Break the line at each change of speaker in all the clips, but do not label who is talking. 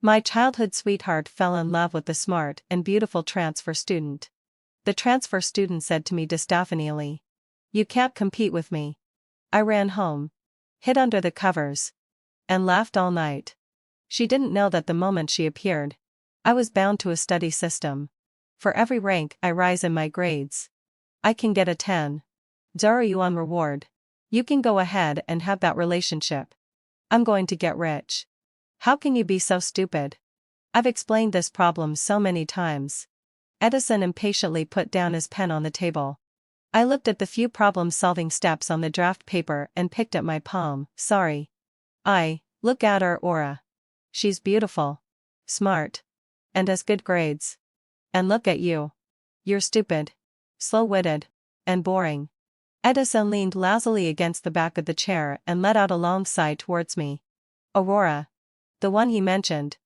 My childhood sweetheart fell in love with the smart and beautiful transfer student. The transfer student said to me disapprovingly, "You can't compete with me." I ran home, hid under the covers, and laughed all night. She didn't know that the moment she appeared, I was bound to a study system. For every rank I rise in my grades, I can get a 10. 0 yuan reward. You can go ahead and have that relationship. I'm going to get rich. How can you be so stupid? I've explained this problem so many times. Edison impatiently put down his pen on the table. I looked at the few problem-solving steps on the draft paper and picked at my palm. Sorry. Look at her aura. She's beautiful, smart, and has good grades. And look at you. You're stupid, slow-witted, and boring. Edison leaned lazily against the back of the chair and let out a long sigh towards me. Aurora, the one he mentioned,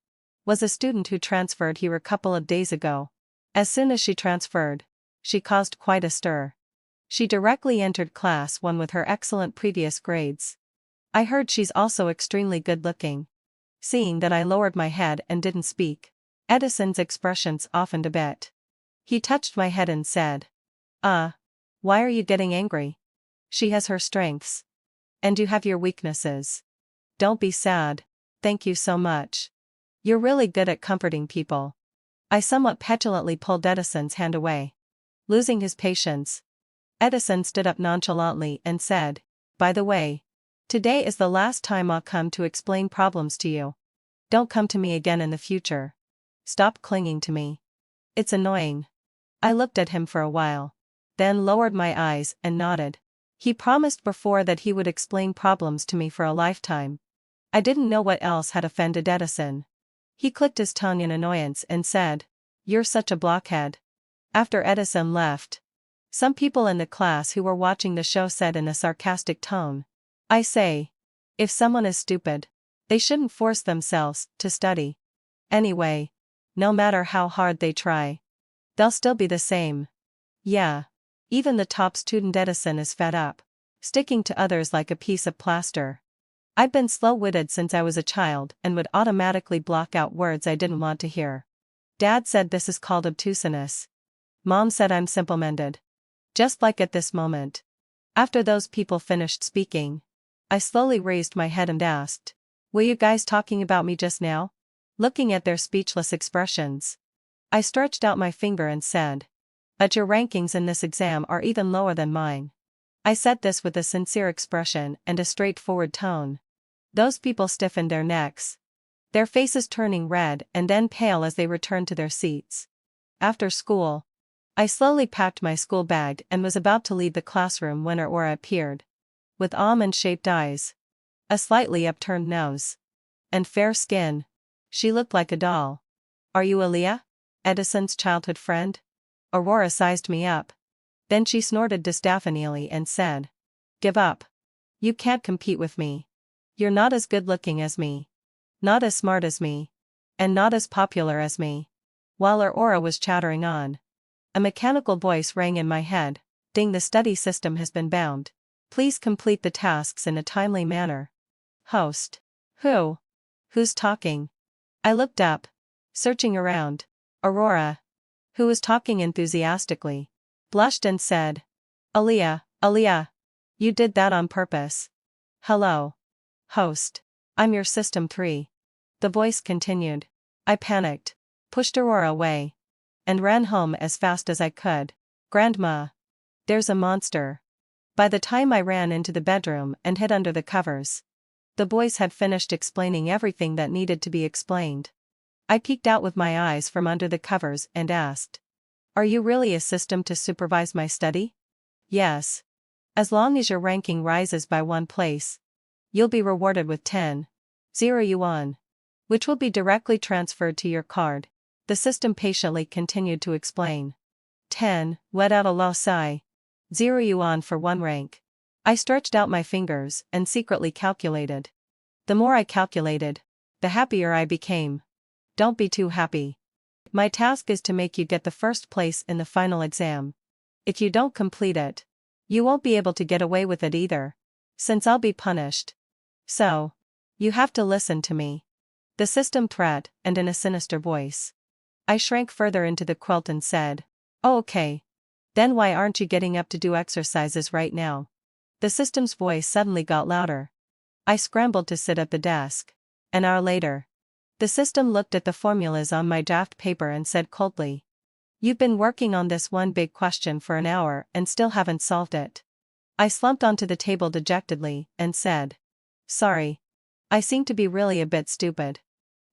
was a student who transferred here a couple of days ago. As soon as she transferred, she caused quite a stir. She directly entered class 1 with her excellent previous grades. I heard she's also extremely good-looking. Seeing that I lowered my head and didn't speak, Edison's expressions softened a bit. He touched my head and said, why are you getting angry? She has her strengths. And you have your weaknesses. Don't be sad. Thank you so much. You're really good at comforting people." I somewhat petulantly pulled Edison's hand away. Losing his patience, Edison stood up nonchalantly and said, "By the way, today is the last time I'll come to explain problems to you. Don't come to me again in the future. Stop clinging to me. It's annoying." I looked at him for a while, then lowered my eyes and nodded. He promised before that he would explain problems to me for a lifetime. I didn't know what else had offended Edison. He clicked his tongue in annoyance and said, "You're such a blockhead." After Edison left, some people in the class who were watching the show said in a sarcastic tone, "I say, if someone is stupid, they shouldn't force themselves to study. Anyway, no matter how hard they try, they'll still be the same." Yeah. Even the top student Edison is fed up, sticking to others like a piece of plaster. I've been slow-witted since I was a child and would automatically block out words I didn't want to hear. Dad said this is called obtuseness. Mom said I'm simple-minded. Just like at this moment. After those people finished speaking, I slowly raised my head and asked, "Were you guys talking about me just now?" Looking at their speechless expressions, I stretched out my finger and said, "But your rankings in this exam are even lower than mine." I said this with a sincere expression and a straightforward tone. Those people stiffened their necks, their faces turning red and then pale as they returned to their seats. After school, I slowly packed my school bag and was about to leave the classroom when Aurora appeared. With almond-shaped eyes, a slightly upturned nose, and fair skin, she looked like a doll. "Are you Aaliyah? Edison's childhood friend?" Aurora sized me up. Then she snorted disapprovingly and said, "Give up. You can't compete with me. You're not as good-looking as me, not as smart as me, and not as popular as me." While Aurora was chattering on, a mechanical voice rang in my head, "Ding, the study system has been bound. Please complete the tasks in a timely manner." Host. Who? Who's talking? I looked up, searching around. Aurora, who was talking enthusiastically, blushed and said, Aaliyah, you did that on purpose." "Hello. Host. I'm your System 3. The voice continued. I panicked, pushed Aurora away, and ran home as fast as I could. "Grandma, there's a monster." By the time I ran into the bedroom and hid under the covers, the boys had finished explaining everything that needed to be explained. I peeked out with my eyes from under the covers and asked, "Are you really a system to supervise my study?" "Yes. As long as your ranking rises by 1 place, you'll be rewarded with 10,000 yuan, which will be directly transferred to your card," the system patiently continued to explain. 10, let out a low sigh. 0 yuan for 1 rank. I stretched out my fingers and secretly calculated. The more I calculated, the happier I became. Don't be too happy. My task is to make you get the first place in the final exam. If you don't complete it, you won't be able to get away with it either, since I'll be punished. So, you have to listen to me. The system threat, and in a sinister voice. I shrank further into the quilt and said, "Oh, okay. Then why aren't you getting up to do exercises right now?" The system's voice suddenly got louder. I scrambled to sit at the desk. An hour later. The system looked at the formulas on my draft paper and said coldly, "You've been working on this one big question for an hour and still haven't solved it." I slumped onto the table dejectedly and said, "Sorry. I seem to be really a bit stupid."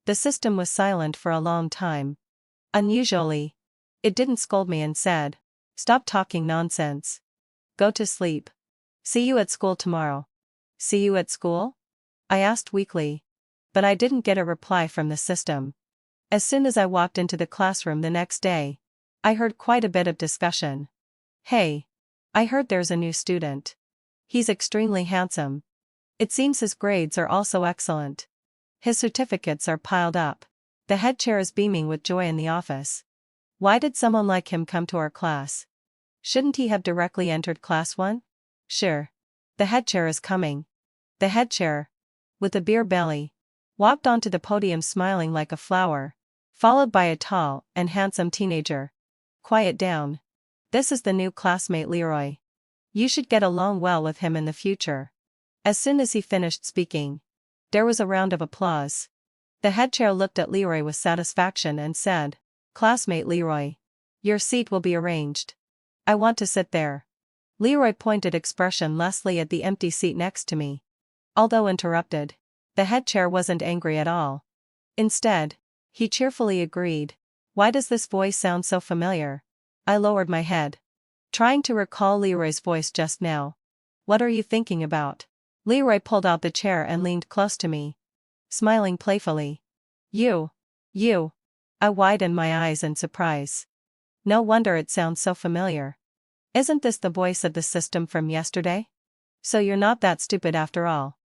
The system was silent for a long time. Unusually. It didn't scold me and said, "Stop talking nonsense. Go to sleep. See you at school tomorrow." "See you at school?" I asked weakly. But I didn't get a reply from the system. As soon as I walked into the classroom the next day, I heard quite a bit of discussion. "Hey. I heard there's a new student. He's extremely handsome. It seems his grades are also excellent. His certificates are piled up. The head chair is beaming with joy in the office. Why did someone like him come to our class? Shouldn't he have directly entered class 1? Sure. The head chair is coming." The head chair, with a beer belly, walked onto the podium smiling like a flower, followed by a tall and handsome teenager. "Quiet down. This is the new classmate Leroy. You should get along well with him in the future." As soon as he finished speaking, there was a round of applause. The head chair looked at Leroy with satisfaction and said, "Classmate Leroy. Your seat will be arranged. I want to sit there." Leroy pointed expressionlessly at the empty seat next to me. Although interrupted, the head chair wasn't angry at all. Instead, he cheerfully agreed. "Why does this voice sound so familiar?" I lowered my head, trying to recall Leroy's voice just now. "What are you thinking about?" Leroy pulled out the chair and leaned close to me, smiling playfully. You. I widened my eyes in surprise. No wonder it sounds so familiar. Isn't this the voice of the system from yesterday? So you're not that stupid after all.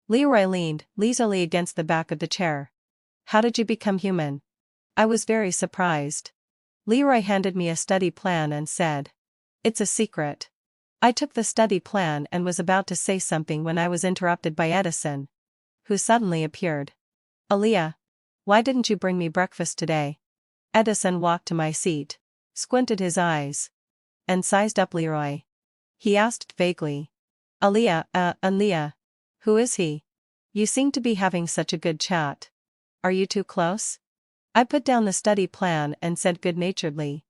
Leroy leaned lazily against the back of the chair. "How did you become human?" I was very surprised. Leroy handed me a study plan and said, "It's a secret." I took the study plan and was about to say something when I was interrupted by Edison, who suddenly appeared. "Aaliyah, why didn't you bring me breakfast today?" Edison walked to my seat, squinted his eyes, and sized up Leroy. He asked vaguely, Aaliyah, who is he? You seem to be having such a good chat. Are you too close?" I put down the study plan and said good-naturedly,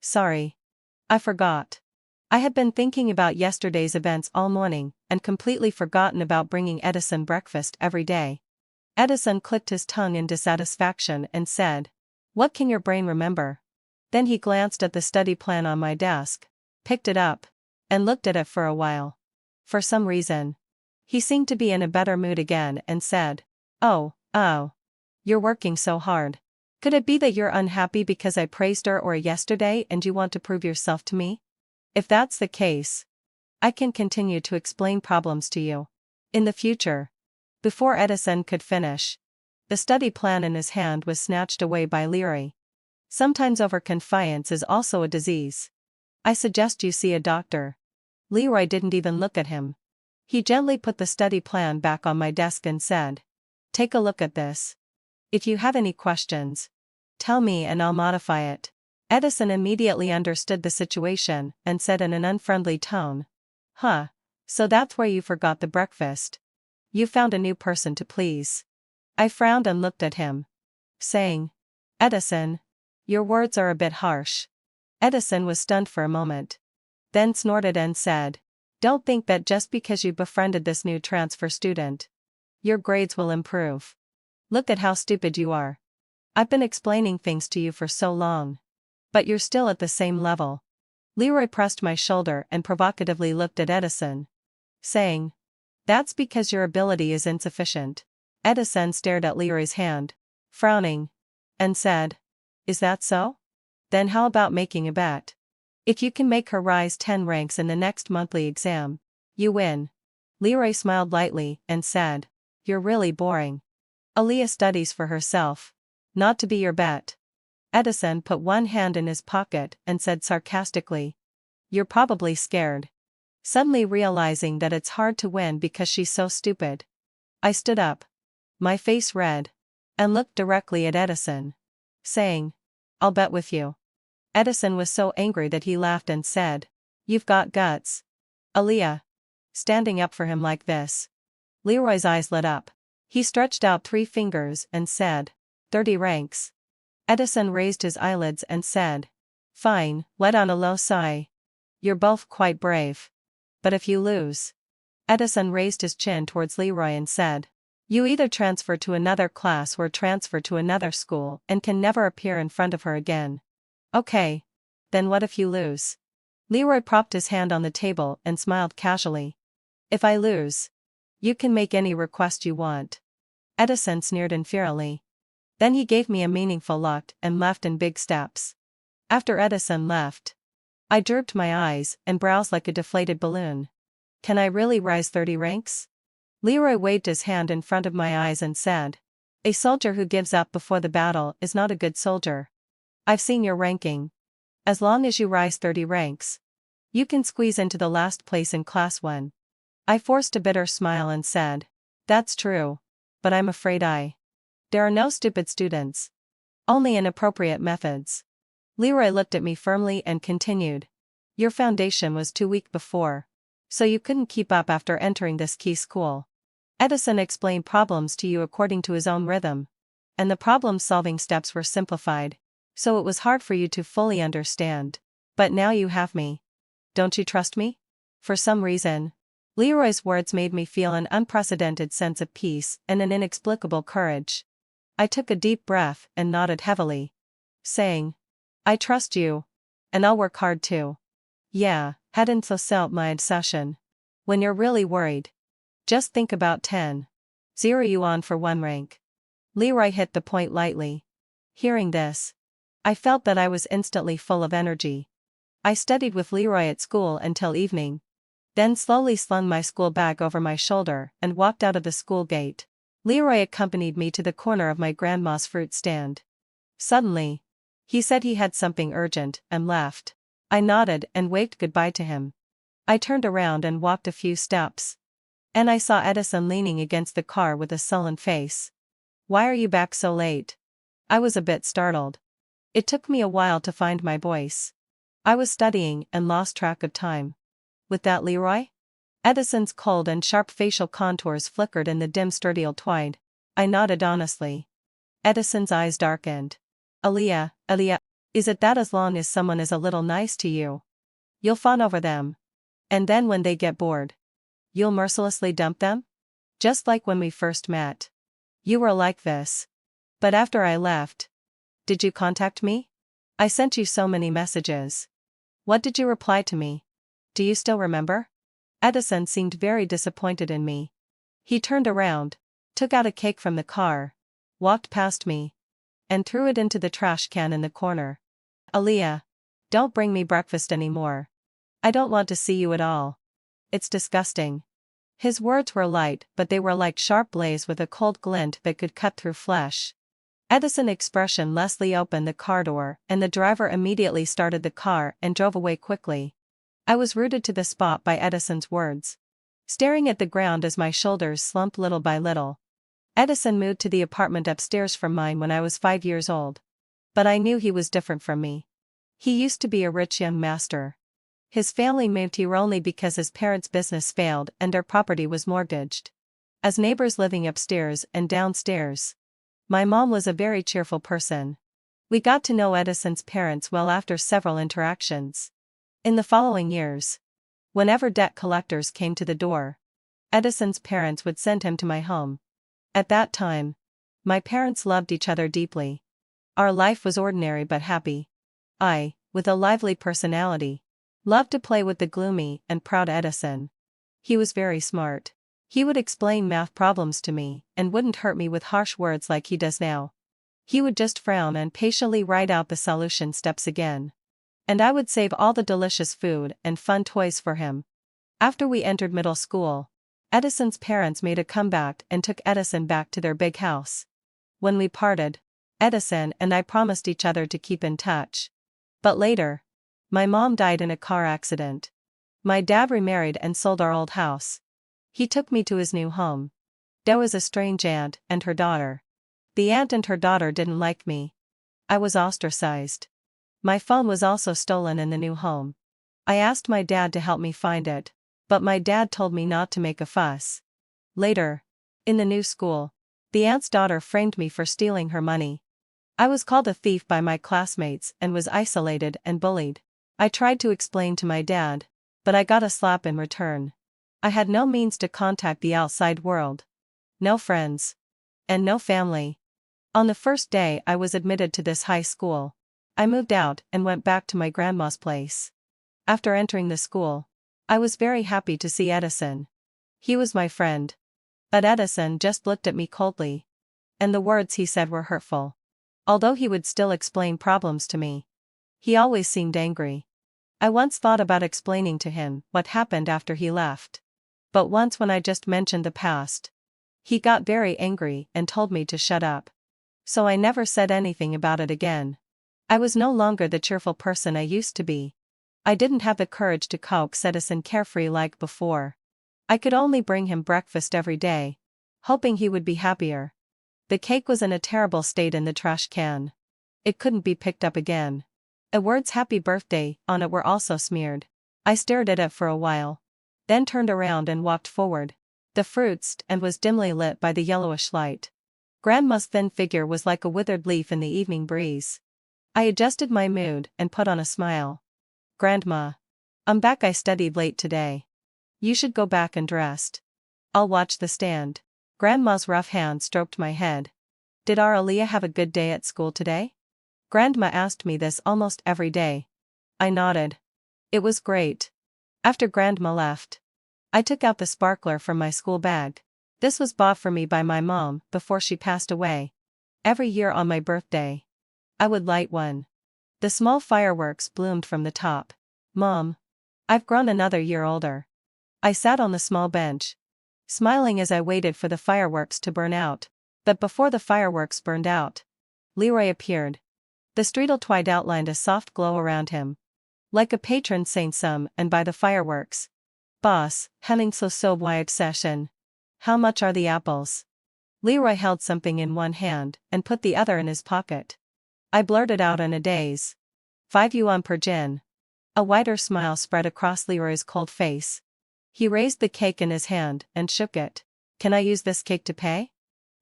"Sorry. I forgot. I had been thinking about yesterday's events all morning and completely forgotten about bringing Edison breakfast every day." Edison clicked his tongue in dissatisfaction and said, "What can your brain remember?" Then he glanced at the study plan on my desk, picked it up, and looked at it for a while. For some reason, he seemed to be in a better mood again and said, Oh, you're working so hard. Could it be that you're unhappy because I praised her yesterday and you want to prove yourself to me? If that's the case, I can continue to explain problems to you in the future." Before Edison could finish, the study plan in his hand was snatched away by Leroy. Sometimes overconfidence is also a disease. "I suggest you see a doctor." Leroy didn't even look at him. He gently put the study plan back on my desk and said, "Take a look at this. If you have any questions, tell me and I'll modify it." Edison immediately understood the situation and said in an unfriendly tone, "Huh, so that's where you forgot the breakfast. You found a new person to please." I frowned and looked at him, saying, "Edison, your words are a bit harsh." Edison was stunned for a moment, then snorted and said, "Don't think that just because you befriended this new transfer student, your grades will improve. Look at how stupid you are. I've been explaining things to you for so long. But you're still at the same level." Leroy pressed my shoulder and provocatively looked at Edison, saying, "That's because your ability is insufficient." Edison stared at Leroy's hand, frowning, and said, "Is that so? Then how about making a bet? If you can make her rise 10 ranks in the next monthly exam, you win." Leroy smiled lightly and said, "You're really boring. Aaliyah studies for herself, not to be your bet." Edison put one hand in his pocket and said sarcastically, "You're probably scared." Suddenly realizing that it's hard to win because she's so stupid, I stood up, my face red, and looked directly at Edison, saying, "I'll bet with you." Edison was so angry that he laughed and said, "You've got guts, Aaliyah." Standing up for him like this. Leroy's eyes lit up. He stretched out 3 fingers and said, 30 ranks. Edison raised his eyelids and said, "Fine," let on a low sigh. "You're both quite brave. But if you lose." Edison raised his chin towards Leroy and said, "You either transfer to another class or transfer to another school and can never appear in front of her again." "Okay. Then what if you lose?" Leroy propped his hand on the table and smiled casually. "If I lose, you can make any request you want." Edison sneered inferiorly. Then he gave me a meaningful look and left in big steps. After Edison left, I drooped my eyes and browsed like a deflated balloon. Can I really rise 30 ranks? Leroy waved his hand in front of my eyes and said, "A soldier who gives up before the battle is not a good soldier. I've seen your ranking. As long as you rise 30 ranks, you can squeeze into the last place in class 1. I forced a bitter smile and said, "That's true. But I'm afraid there are no stupid students. Only inappropriate methods." Leroy looked at me firmly and continued, "Your foundation was too weak before, so you couldn't keep up after entering this key school. Edison explained problems to you according to his own rhythm. And the problem-solving steps were simplified, so it was hard for you to fully understand. But now you have me. Don't you trust me?" For some reason, Leroy's words made me feel an unprecedented sense of peace and an inexplicable courage. I took a deep breath and nodded heavily, saying, "I trust you. And I'll work hard too." "Yeah, hadn't thought out my obsession. When you're really worried, just think about 10. 0 you on for 1 rank." Leroy hit the point lightly. Hearing this, I felt that I was instantly full of energy. I studied with Leroy at school until evening, then slowly slung my school bag over my shoulder and walked out of the school gate. Leroy accompanied me to the corner of my grandma's fruit stand. Suddenly, he said he had something urgent and left. I nodded and waved goodbye to him. I turned around and walked a few steps. And I saw Edison leaning against the car with a sullen face. "Why are you back so late?" I was a bit startled. It took me a while to find my voice. I was studying and lost track of time. "With that Leroy?" Edison's cold and sharp facial contours flickered in the dim stereo twilight. I nodded honestly. Edison's eyes darkened. Aaliyah, is it that as long as someone is a little nice to you, you'll fawn over them? And then when they get bored, you'll mercilessly dump them? Just like when we first met. You were like this. But after I left, did you contact me? I sent you so many messages. What did you reply to me? Do you still remember?" Edison seemed very disappointed in me. He turned around, took out a cake from the car, walked past me, and threw it into the trash can in the corner. "Aaliyah, don't bring me breakfast anymore. I don't want to see you at all. It's disgusting." His words were light, but they were like sharp blades with a cold glint that could cut through flesh. Edison expressionlessly opened the car door, and the driver immediately started the car and drove away quickly. I was rooted to the spot by Edison's words, staring at the ground as my shoulders slumped little by little. Edison moved to the apartment upstairs from mine when I was 5 years old. But I knew he was different from me. He used to be a rich young master. His family moved here only because his parents' business failed and their property was mortgaged. As neighbors living upstairs and downstairs, my mom was a very cheerful person. We got to know Edison's parents well after several interactions. In the following years, whenever debt collectors came to the door, Edison's parents would send him to my home. At that time, my parents loved each other deeply. Our life was ordinary but happy. I, with a lively personality, loved to play with the gloomy and proud Edison. He was very smart. He would explain math problems to me and wouldn't hurt me with harsh words like he does now. He would just frown and patiently write out the solution steps again. And I would save all the delicious food and fun toys for him. After we entered middle school, Edison's parents made a comeback and took Edison back to their big house. When we parted, Edison and I promised each other to keep in touch. But later, my mom died in a car accident. My dad remarried and sold our old house. He took me to his new home. There was a strange aunt and her daughter. The aunt and her daughter didn't like me. I was ostracized. My phone was also stolen in the new home. I asked my dad to help me find it, but my dad told me not to make a fuss. Later, in the new school, the aunt's daughter framed me for stealing her money. I was called a thief by my classmates and was isolated and bullied. I tried to explain to my dad, but I got a slap in return. I had no means to contact the outside world. No friends. And no family. On the first day I was admitted to this high school, I moved out and went back to my grandma's place. After entering the school, I was very happy to see Edison. He was my friend. But Edison just looked at me coldly. And the words he said were hurtful. Although he would still explain problems to me, he always seemed angry. I once thought about explaining to him what happened after he left. But once when I just mentioned the past, he got very angry and told me to shut up. So I never said anything about it again. I was no longer the cheerful person I used to be. I didn't have the courage to coax Edison carefree like before. I could only bring him breakfast every day, hoping he would be happier. The cake was in a terrible state in the trash can. It couldn't be picked up again. The words "Happy Birthday" on it were also smeared. I stared at it for a while, then turned around and walked forward. The fruit stand was dimly lit by the yellowish light. Grandma's thin figure was like a withered leaf in the evening breeze. I adjusted my mood and put on a smile. "Grandma. I'm back. I studied late today. You should go back and rest. I'll watch the stand." Grandma's rough hand stroked my head. "Did our Aaliyah have a good day at school today?" Grandma asked me this almost every day. I nodded. It was great. After Grandma left, I took out the sparkler from my school bag. This was bought for me by my mom before she passed away. Every year on my birthday, I would light one. The small fireworks bloomed from the top. "Mom, I've grown another year older." I sat on the small bench, smiling as I waited for the fireworks to burn out. But before the fireworks burned out, Leroy appeared. The streetlight outlined a soft glow around him, like a patron saint some and by the fireworks. "Boss, having so wide session. How much are the apples?" Leroy held something in one hand and put the other in his pocket. I blurted out in a daze. "5 yuan per gin." A wider smile spread across Leroy's cold face. He raised the cake in his hand and shook it. "Can I use this cake to pay?"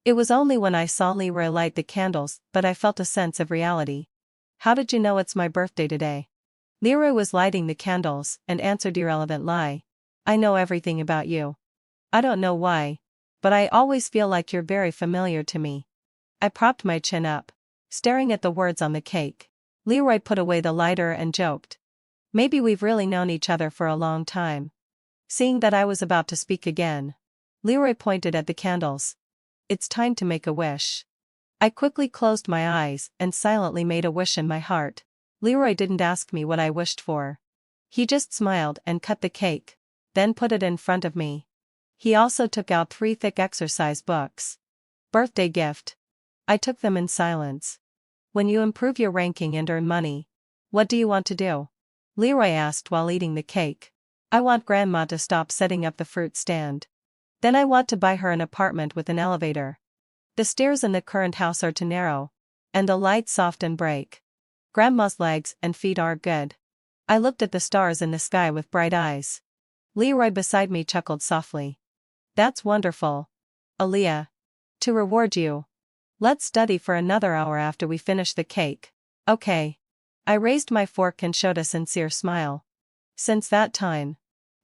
It was only when I saw Leroy light the candles that I felt a sense of reality. "How did you know it's my birthday today?" Leroy was lighting the candles and answered irrelevant lie. "I know everything about you. I don't know why, but I always feel like you're very familiar to me." I propped my chin up, staring at the words on the cake. Leroy put away the lighter and joked. "Maybe we've really known each other for a long time." Seeing that I was about to speak again, Leroy pointed at the candles. "It's time to make a wish." I quickly closed my eyes and silently made a wish in my heart. Leroy didn't ask me what I wished for. He just smiled and cut the cake, then put it in front of me. He also took out 3 thick exercise books. "Birthday gift." I took them in silence. "When you improve your ranking and earn money, what do you want to do?" Leroy asked while eating the cake. "I want Grandma to stop setting up the fruit stand. Then I want to buy her an apartment with an elevator. The stairs in the current house are too narrow, and the lights soft and break. Grandma's legs and feet are good." I looked at the stars in the sky with bright eyes. Leroy beside me chuckled softly. "That's wonderful, Aaliyah. To reward you, let's study for another hour after we finish the cake." "Okay." I raised my fork and showed a sincere smile. Since that time,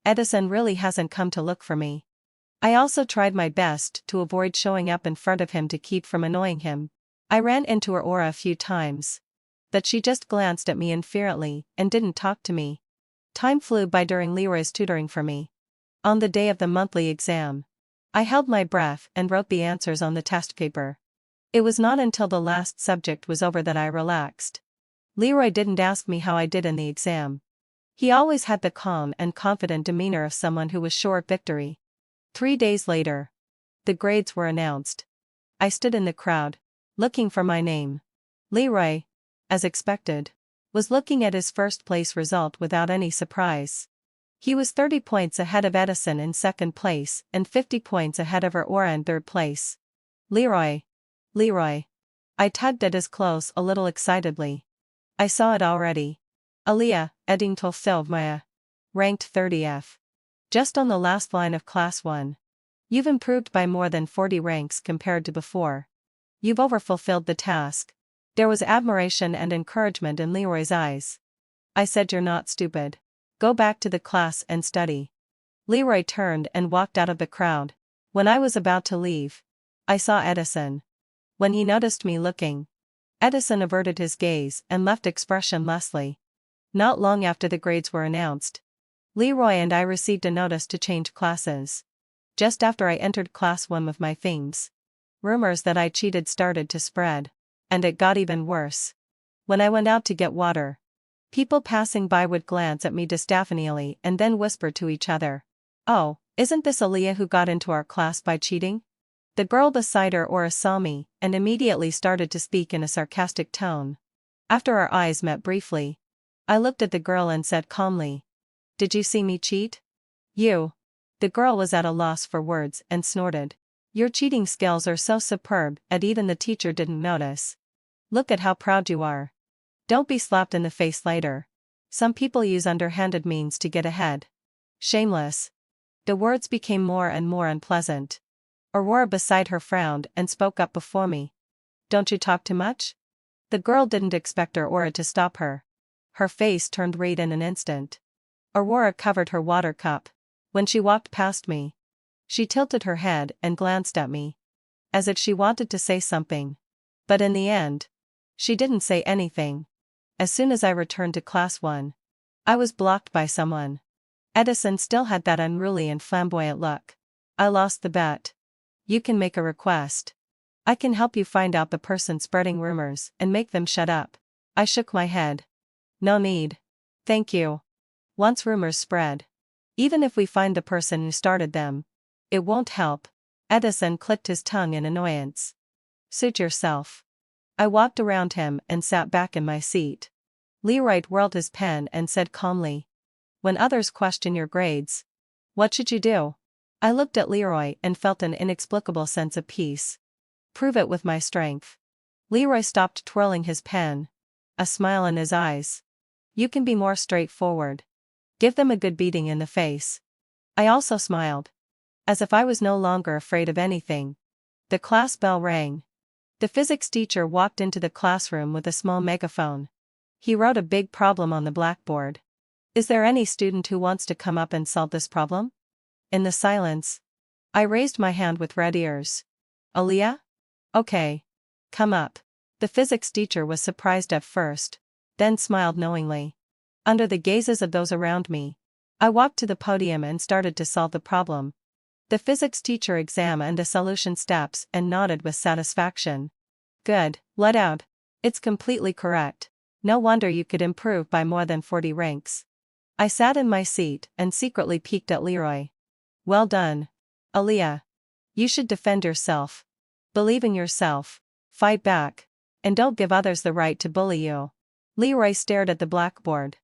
Edison really hasn't come to look for me. I also tried my best to avoid showing up in front of him to keep from annoying him. I ran into Aurora a few times, but she just glanced at me indifferently and didn't talk to me. Time flew by during Leroy's tutoring for me. On the day of the monthly exam, I held my breath and wrote the answers on the test paper. It was not until the last subject was over that I relaxed. Leroy didn't ask me how I did in the exam. He always had the calm and confident demeanor of someone who was sure of victory. 3 days later, the grades were announced. I stood in the crowd, looking for my name. Leroy, as expected, was looking at his first place result without any surprise. He was 30 points ahead of Edison in second place and 50 points ahead of Aurora in third place. "Leroy, Leroy. I tugged at his clothes a little excitedly. I saw it already. Aliyah, Edington Silvmaya. Ranked 30th. Just on the last line of Class 1. You've improved by more than 40 ranks compared to before. You've overfulfilled the task. There was admiration and encouragement in Leroy's eyes. I said, you're not stupid. Go back to the class and study. Leroy turned and walked out of the crowd. When I was about to leave, I saw Edison. When he noticed me looking, Edison averted his gaze and left expressionlessly. Not long after the grades were announced, Leroy and I received a notice to change classes. Just after I entered Class 1 with my themes, rumors that I cheated started to spread, and it got even worse. When I went out to get water, people passing by would glance at me distaphonially and then whisper to each other, "Oh, isn't this Aliyah who got into our class by cheating?" The girl beside her Aura saw me and immediately started to speak in a sarcastic tone. After our eyes met briefly, I looked at the girl and said calmly, "Did you see me cheat?" "You?" The girl was at a loss for words and snorted. "Your cheating skills are so superb that even the teacher didn't notice. Look at how proud you are. Don't be slapped in the face later. Some people use underhanded means to get ahead. Shameless." The words became more and more unpleasant. Aurora beside her frowned and spoke up before me. "Don't you talk too much?" The girl didn't expect Aurora to stop her. Her face turned red in an instant. Aurora covered her water cup. When she walked past me, she tilted her head and glanced at me, as if she wanted to say something. But in the end, she didn't say anything. As soon as I returned to Class 1, I was blocked by someone. Edison still had that unruly and flamboyant look. "I lost the bet. You can make a request. I can help you find out the person spreading rumors and make them shut up." I shook my head. "No need. Thank you. Once rumors spread, even if we find the person who started them, it won't help." Edison clicked his tongue in annoyance. "Suit yourself." I walked around him and sat back in my seat. Leroy whirled his pen and said calmly, "When others question your grades, what should you do?" I looked at Leroy and felt an inexplicable sense of peace. "Prove it with my strength." Leroy stopped twirling his pen, a smile in his eyes. "You can be more straightforward. Give them a good beating in the face." I also smiled, as if I was no longer afraid of anything. The class bell rang. The physics teacher walked into the classroom with a small megaphone. He wrote a big problem on the blackboard. "Is there any student who wants to come up and solve this problem?" In the silence, I raised my hand with red ears. "Aliyah? Okay. Come up." The physics teacher was surprised at first, then smiled knowingly. Under the gazes of those around me, I walked to the podium and started to solve the problem. The physics teacher examined the solution steps and nodded with satisfaction. "Good, let out. It's completely correct. No wonder you could improve by more than 40 ranks." I sat in my seat and secretly peeked at Leroy. "Well done, Aliyah. You should defend yourself. Believe in yourself, fight back, and don't give others the right to bully you." Leroy stared at the blackboard,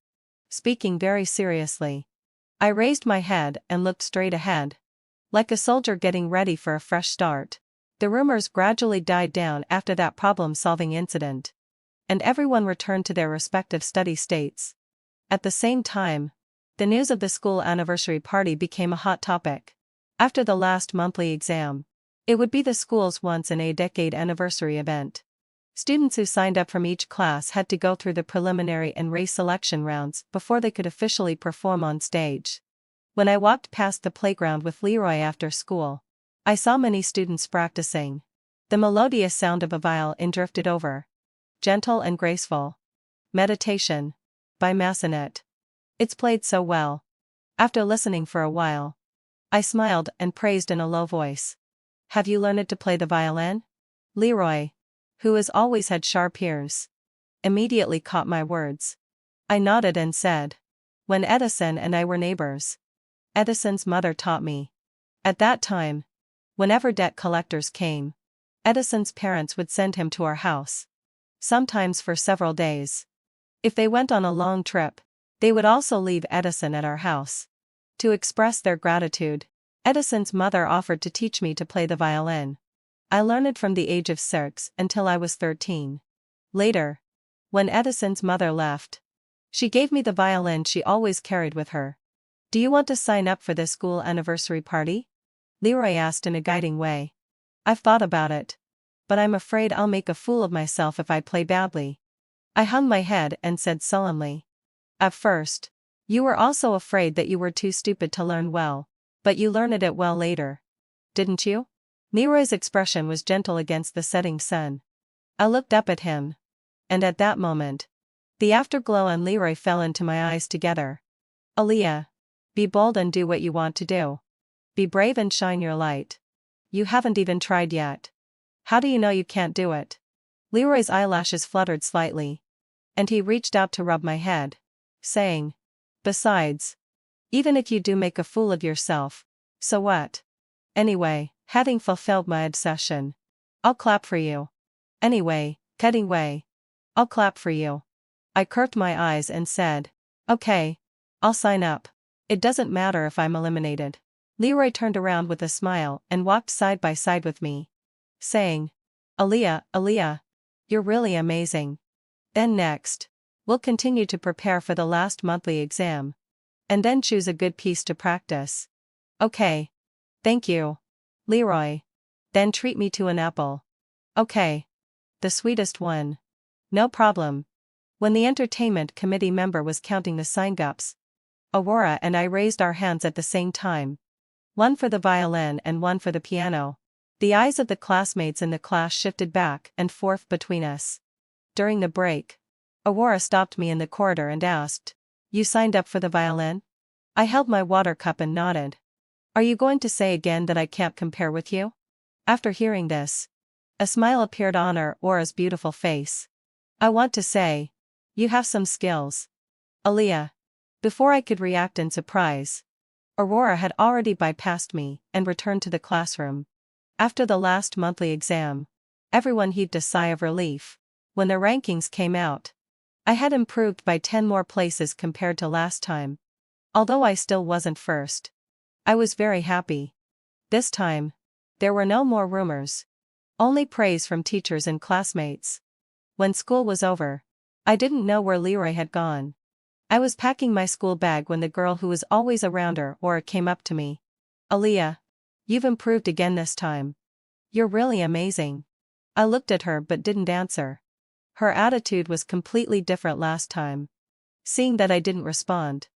speaking very seriously. I raised my head and looked straight ahead, like a soldier getting ready for a fresh start. The rumors gradually died down after that problem-solving incident, and everyone returned to their respective study states. At the same time, the news of the school anniversary party became a hot topic. After the last monthly exam, it would be the school's once-in-a-decade anniversary event. Students who signed up from each class had to go through the preliminary and race selection rounds before they could officially perform on stage. When I walked past the playground with Leroy after school, I saw many students practicing. The melodious sound of a violin drifted over. Gentle and graceful. Meditation. By Massenet. It's played so well. After listening for a while, I smiled and praised in a low voice. "Have you learned to play the violin?" Leroy, who has always had sharp ears, immediately caught my words. I nodded and said, "When Edison and I were neighbors, Edison's mother taught me." At that time, whenever debt collectors came, Edison's parents would send him to our house, sometimes for several days. If they went on a long trip, they would also leave Edison at our house. To express their gratitude, Edison's mother offered to teach me to play the violin. I learned it from the age of 6 until I was 13. Later, when Edison's mother left, she gave me the violin she always carried with her. Do you want to sign up for this school anniversary party? Leroy asked in a guiding way. I've thought about it. But I'm afraid I'll make a fool of myself if I play badly. I hung my head and said sullenly. At first, you were also afraid that you were too stupid to learn well, but you learned it well later. Didn't you? Leroy's expression was gentle against the setting sun. I looked up at him. And at that moment, the afterglow and Leroy fell into my eyes together. Aaliyah, be bold and do what you want to do. Be brave and shine your light. You haven't even tried yet. How do you know you can't do it? Leroy's eyelashes fluttered slightly. And he reached out to rub my head, saying, besides, even if you do make a fool of yourself, so what? Anyway, having fulfilled my obsession, I'll clap for you. Anyway, I'll clap for you. I curved my eyes and said, okay, I'll sign up. It doesn't matter if I'm eliminated. Leroy turned around with a smile and walked side by side with me, saying, Aaliyah, you're really amazing. Then next, we'll continue to prepare for the last monthly exam. And then choose a good piece to practice. Okay. Thank you, Leroy. Then treat me to an apple. Okay. The sweetest one. No problem. When the entertainment committee member was counting the sign-ups, Aurora and I raised our hands at the same time. One for the violin and one for the piano. The eyes of the classmates in the class shifted back and forth between us. During the break, Aurora stopped me in the corridor and asked, you signed up for the violin? I held my water cup and nodded. Are you going to say again that I can't compare with you? After hearing this, a smile appeared on Aurora's beautiful face. I want to say, you have some skills. Aaliyah. Before I could react in surprise, Aurora had already bypassed me and returned to the classroom. After the last monthly exam, everyone heaved a sigh of relief. When the rankings came out, I had improved by 10 more places compared to last time. Although I still wasn't first, I was very happy. This time, there were no more rumors. Only praise from teachers and classmates. When school was over, I didn't know where Leroy had gone. I was packing my school bag when the girl who was always around Aurora came up to me. Aaliyah, you've improved again this time. You're really amazing. I looked at her but didn't answer. Her attitude was completely different last time. Seeing that I didn't respond,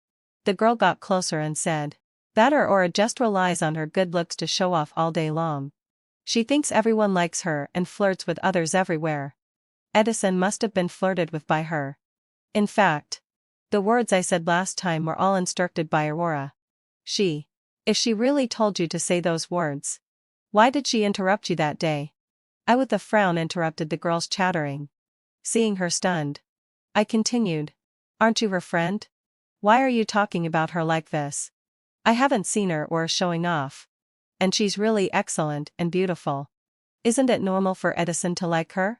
the girl got closer and said, that Aurora just relies on her good looks to show off all day long. She thinks everyone likes her and flirts with others everywhere. Edison must have been flirted with by her. In fact, the words I said last time were all instructed by Aurora. If she really told you to say those words, why did she interrupt you that day? I with a frown interrupted the girl's chattering. Seeing her stunned, I continued, aren't you her friend? Why are you talking about her like this? I haven't seen her or showing off. And she's really excellent and beautiful. Isn't it normal for Edison to like her?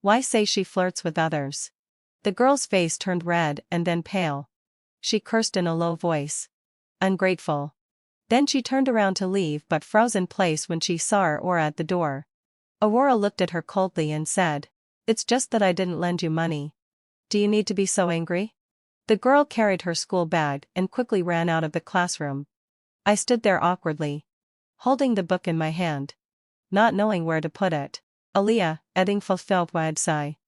Why say she flirts with others? The girl's face turned red and then pale. She cursed in a low voice. Ungrateful. Then she turned around to leave but froze in place when she saw Aurora at the door. Aurora looked at her coldly and said, it's just that I didn't lend you money. Do you need to be so angry? The girl carried her school bag and quickly ran out of the classroom. I stood there awkwardly, holding the book in my hand, not knowing where to put it. Aaliyah, Edding fulfilled wide sigh.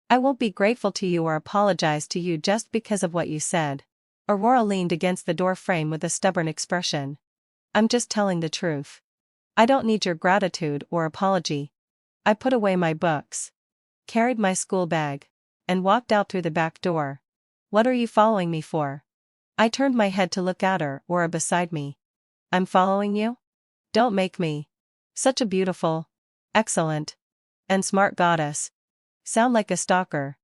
I won't be grateful to you or apologize to you just because of what you said. Aurora leaned against the door frame with a stubborn expression. I'm just telling the truth. I don't need your gratitude or apology. I put away my books, carried my school bag, and walked out through the back door. What are you following me for? I turned my head to look at Aurora beside me. I'm following you? Don't make me. Such a beautiful, excellent, and smart goddess. Sound like a stalker.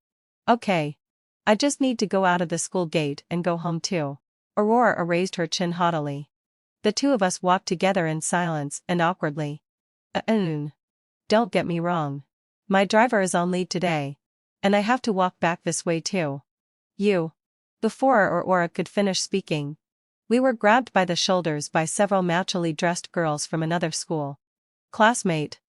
Okay. I just need to go out of the school gate and go home too. Aurora raised her chin haughtily. The two of us walked together in silence and awkwardly. Don't get me wrong. My driver is on leave today, and I have to walk back this way too. Before Aurora could finish speaking, we were grabbed by the shoulders by several matchily dressed girls from another school. Classmate,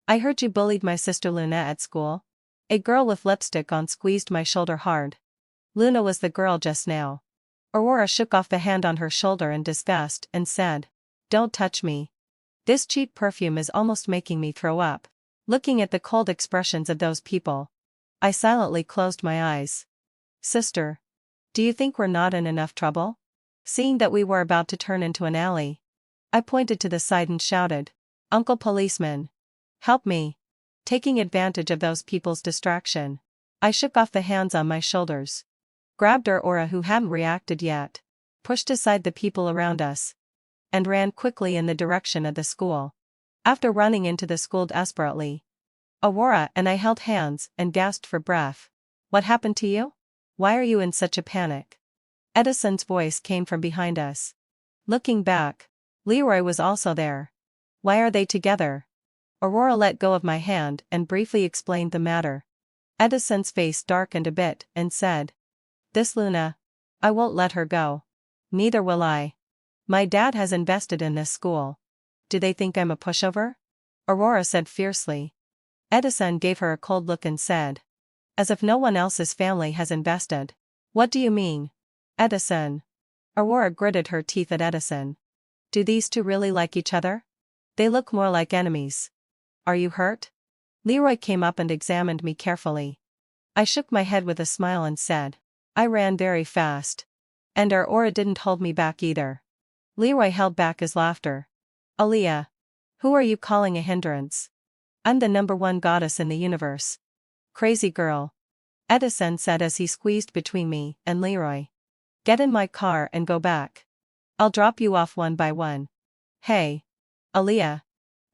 I heard you bullied my sister Luna at school. A girl with lipstick on squeezed my shoulder hard. Luna was the girl just now. Aurora shook off the hand on her shoulder in disgust and said, "Don't touch me. This cheap perfume is almost making me throw up." Looking at the cold expressions of those people, I silently closed my eyes. "Sister, do you think we're not in enough trouble?" Seeing that we were about to turn into an alley, I pointed to the side and shouted, "Uncle Policeman! Help me!" Taking advantage of those people's distraction, I shook off the hands on my shoulders, grabbed Aurora, who hadn't reacted yet, pushed aside the people around us, and ran quickly in the direction of the school. After running into the school desperately, Aurora and I held hands and gasped for breath. "What happened to you? Why are you in such a panic?" Edison's voice came from behind us. Looking back, Leroy was also there. "Why are they together?" Aurora let go of my hand and briefly explained the matter. Edison's face darkened a bit and said, "This Luna. I won't let her go." "Neither will I. My dad has invested in this school. Do they think I'm a pushover?" Aurora said fiercely. Edison gave her a cold look and said, "As if no one else's family has invested." "What do you mean, Edison?" Aurora gritted her teeth at Edison. "Do these two really like each other? They look more like enemies. Are you hurt?" Leroy came up and examined me carefully. I shook my head with a smile and said, "I ran very fast. And Aurora didn't hold me back either." Leroy held back his laughter. "Aaliyah, who are you calling a hindrance? I'm the #1 goddess in the universe." "Crazy girl," Edison said as he squeezed between me and Leroy. "Get in my car and go back. I'll drop you off one by one." "Hey, Aaliyah,"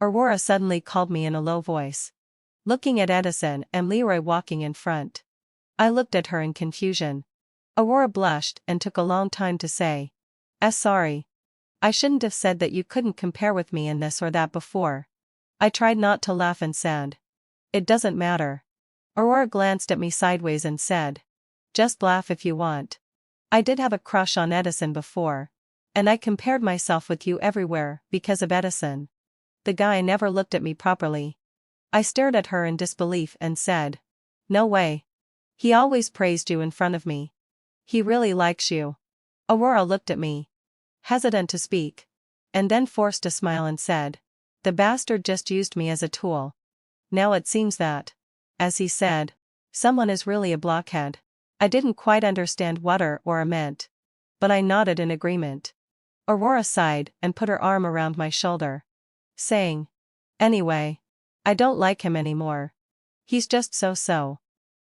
Aurora suddenly called me in a low voice, looking at Edison and Leroy walking in front. I looked at her in confusion. Aurora blushed and took a long time to say, Sorry. I shouldn't have said that you couldn't compare with me in this or that before." I tried not to laugh and said, "It doesn't matter." Aurora glanced at me sideways and said, "Just laugh if you want. I did have a crush on Edison before, and I compared myself with you everywhere because of Edison. The guy never looked at me properly." I stared at her in disbelief and said, "No way. He always praised you in front of me. He really likes you." Aurora looked at me, hesitant to speak, and then forced a smile and said, "The bastard just used me as a tool. Now it seems that, as he said, someone is really a blockhead." I didn't quite understand what Aurora meant, but I nodded in agreement. Aurora sighed and put her arm around my shoulder, saying, "Anyway, I don't like him anymore. He's just so-so."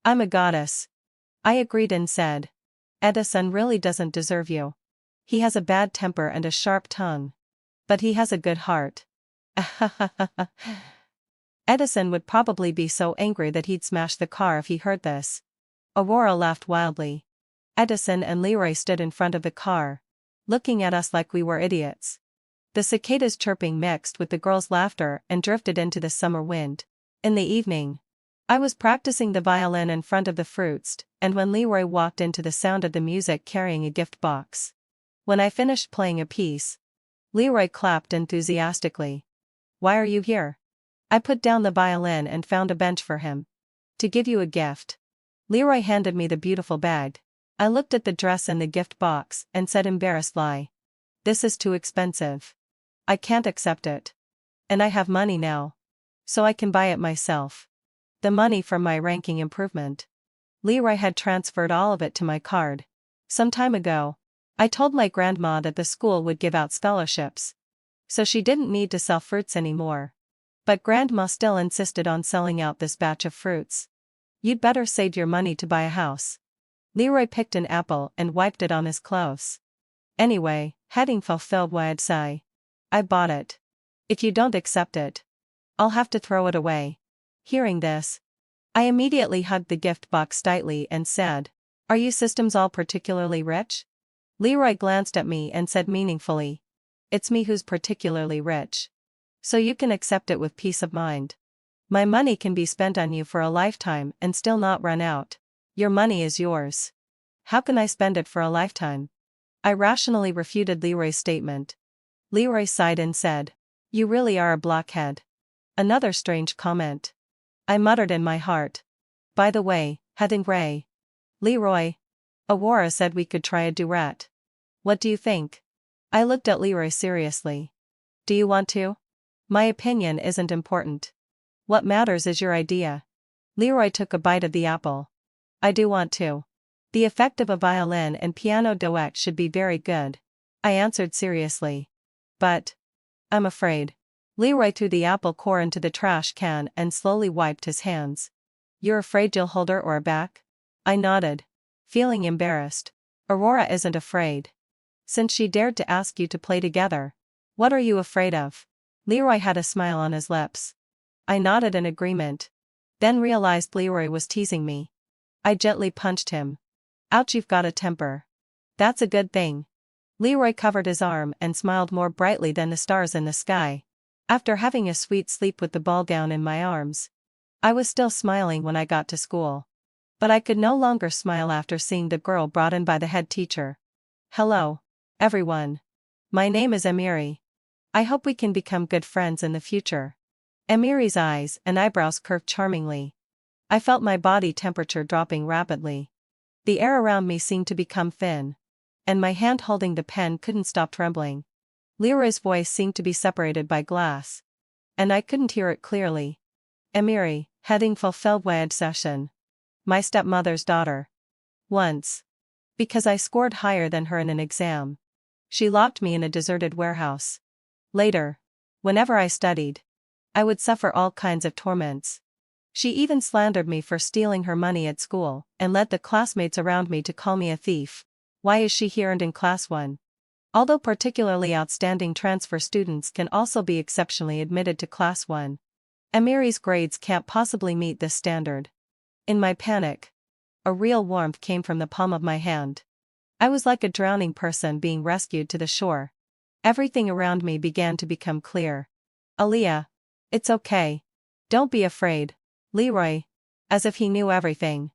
"I'm a goddess," I agreed and said, "Edison really doesn't deserve you. He has a bad temper and a sharp tongue. But he has a good heart." Edison would probably be so angry that he'd smash the car if he heard this. Aurora laughed wildly. Edison and Leroy stood in front of the car, looking at us like we were idiots. The cicadas' chirping mixed with the girls' laughter and drifted into the summer wind. In the evening, I was practicing the violin in front of the fruits, and when Leroy walked into the sound of the music carrying a gift box. When I finished playing a piece, Leroy clapped enthusiastically. "Why are you here?" I put down the violin and found a bench for him. "To give you a gift." Leroy handed me the beautiful bag. I looked at the dress in the gift box and said embarrassedly, "This is too expensive. I can't accept it. And I have money now, so I can buy it myself. The money from my ranking improvement." Leroy had transferred all of it to my card. Some time ago, I told my grandma that the school would give out scholarships, so she didn't need to sell fruits anymore. But grandma still insisted on selling out this batch of fruits. "You'd better save your money to buy a house." Leroy picked an apple and wiped it on his clothes. "Anyway, having fulfilled what I'd say, I bought it. If you don't accept it, I'll have to throw it away." Hearing this, I immediately hugged the gift box tightly and said, "Are you systems all particularly rich?" Leroy glanced at me and said meaningfully, "It's me who's particularly rich. So you can accept it with peace of mind. My money can be spent on you for a lifetime and still not run out. Your money is yours. How can I spend it for a lifetime?" I rationally refuted Leroy's statement. Leroy sighed and said, "You really are a blockhead. Another strange comment. I muttered in my heart. By the way, Heading Ray. Leroy. Aurora said we could try a duet. What do you think? I looked at Leroy seriously. Do you want to? My opinion isn't important. What matters is your idea. Leroy took a bite of the apple. I do want to. The effect of a violin and piano duet should be very good, I answered seriously. But I'm afraid. Leroy threw the apple core into the trash can and slowly wiped his hands. You're afraid you'll hold her back? I nodded, feeling embarrassed. Aurora isn't afraid. Since she dared to ask you to play together, what are you afraid of? Leroy had a smile on his lips. I nodded in agreement. Then realized Leroy was teasing me. I gently punched him. Ouch, you've got a temper. That's a good thing. Leroy covered his arm and smiled more brightly than the stars in the sky. After having a sweet sleep with the ball gown in my arms, I was still smiling when I got to school. But I could no longer smile after seeing the girl brought in by the head teacher. Hello, everyone. My name is Emiri. I hope we can become good friends in the future. Emiri's eyes and eyebrows curved charmingly. I felt my body temperature dropping rapidly. The air around me seemed to become thin, and my hand holding the pen couldn't stop trembling. Leroy's voice seemed to be separated by glass, and I couldn't hear it clearly. Emiri, heading Fulfilled session. My stepmother's daughter. Once, because I scored higher than her in an exam, she locked me in a deserted warehouse. Later, whenever I studied, I would suffer all kinds of torments. She even slandered me for stealing her money at school and led the classmates around me to call me a thief. Why is she here and in class 1? Although particularly outstanding transfer students can also be exceptionally admitted to class 1. Emiri's grades can't possibly meet this standard. In my panic, a real warmth came from the palm of my hand. I was like a drowning person being rescued to the shore. Everything around me began to become clear. Aaliyah, it's okay. Don't be afraid. Leroy, as if he knew everything,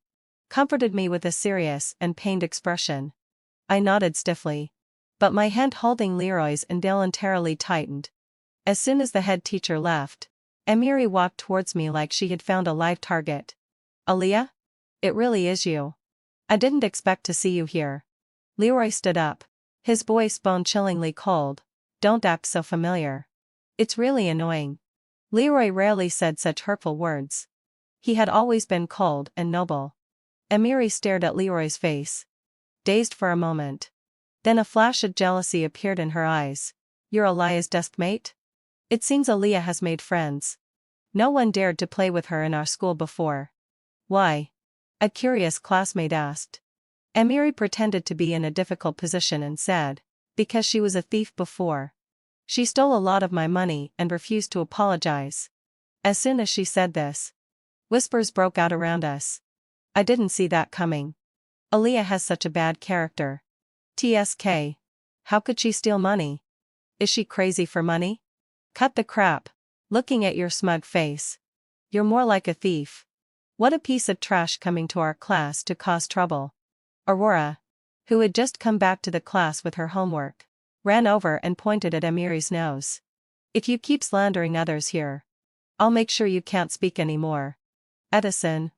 comforted me with a serious and pained expression. I nodded stiffly, but my hand holding Leroy's involuntarily tightened. As soon as the head teacher left, Emiri walked towards me like she had found a live target. Aaliyah? It really is you. I didn't expect to see you here. Leroy stood up, his voice bone-chillingly cold. Don't act so familiar. It's really annoying. Leroy rarely said such hurtful words. He had always been cold and noble. Emiri stared at Leroy's face, dazed for a moment. Then a flash of jealousy appeared in her eyes. You're Aaliyah's deskmate? It seems Aaliyah has made friends. No one dared to play with her in our school before. Why? A curious classmate asked. Emiri pretended to be in a difficult position and said, because she was a thief before. She stole a lot of my money and refused to apologize. As soon as she said this, whispers broke out around us. I didn't see that coming. Aaliyah has such a bad character. TSK. How could she steal money? Is she crazy for money? Cut the crap. Looking at your smug face. You're more like a thief. What a piece of trash coming to our class to cause trouble. Aurora, who had just come back to the class with her homework, ran over and pointed at Emiri's nose. If you keep slandering others here, I'll make sure you can't speak anymore. Edison,